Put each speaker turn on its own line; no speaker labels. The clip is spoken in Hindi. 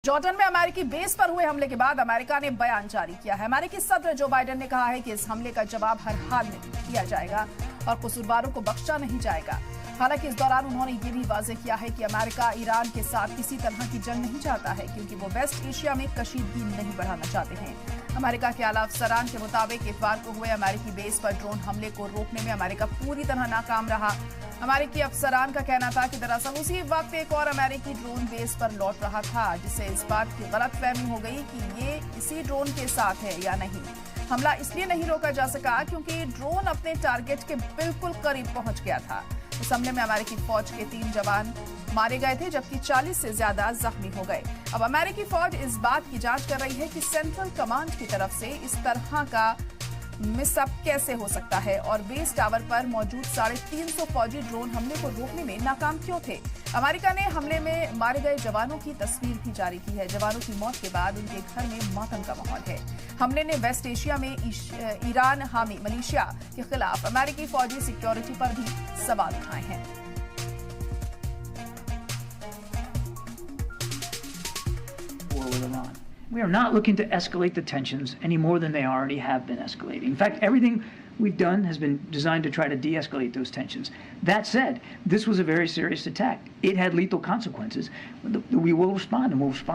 जॉर्डन में अमेरिकी बेस पर हुए हमले के बाद अमेरिका ने बयान जारी किया है। अमेरिकी सदर जो बाइडेन ने कहा है कि इस हमले का जवाब हर हाल में दिया जाएगा और कसूरवारों को बख्शा नहीं जाएगा। हालांकि इस दौरान उन्होंने ये भी वाजे किया है कि अमेरिका ईरान के साथ किसी तरह की जंग नहीं चाहता है, क्योंकि वो वेस्ट एशिया में कशीदगी नहीं बढ़ाना चाहते हैं। अमेरिका के आला अफसरान के मुताबिक इतवार को हुए अमेरिकी बेस पर ड्रोन हमले को रोकने में अमेरिका पूरी तरह नाकाम रहा। अमेरिकी अफसरान का कहना था कि दरअसल उसी वक्त एक और अमेरिकी ड्रोन बेस पर लौट रहा था, जिससे इस बात की गलतफहमी हो गई कि ये इसी ड्रोन के साथ है या नहीं। हमला इसलिए नहीं रोका जा सका क्योंकि ड्रोन अपने टारगेट के बिल्कुल करीब पहुंच गया था। इस हमले में अमेरिकी फौज के 3 जवान मारे गए थे, जबकि 40 से ज्यादा जख्मी हो गए। अब अमेरिकी फौज इस बात की जांच कर रही है कि सेंट्रल कमांड की तरफ से इस तरह का मिसअप कैसे हो सकता है और बेस टावर पर मौजूद 350 फौजी ड्रोन हमले को रोकने में नाकाम क्यों थे। अमेरिका ने हमले में मारे गए जवानों की तस्वीर भी जारी की है। जवानों की मौत के बाद उनके घर में मातम का माहौल है। हमले ने वेस्ट एशिया में ईरान हामी मलेशिया के खिलाफ अमेरिकी फौजी सिक्योरिटी पर भी सवाल उठाए हैं।
We are not looking to escalate the tensions any more than they already have been escalating. In fact, everything we've done has been designed to try to de-escalate those tensions. That said, this was a very serious attack. It had lethal consequences. We will respond, and we'll respond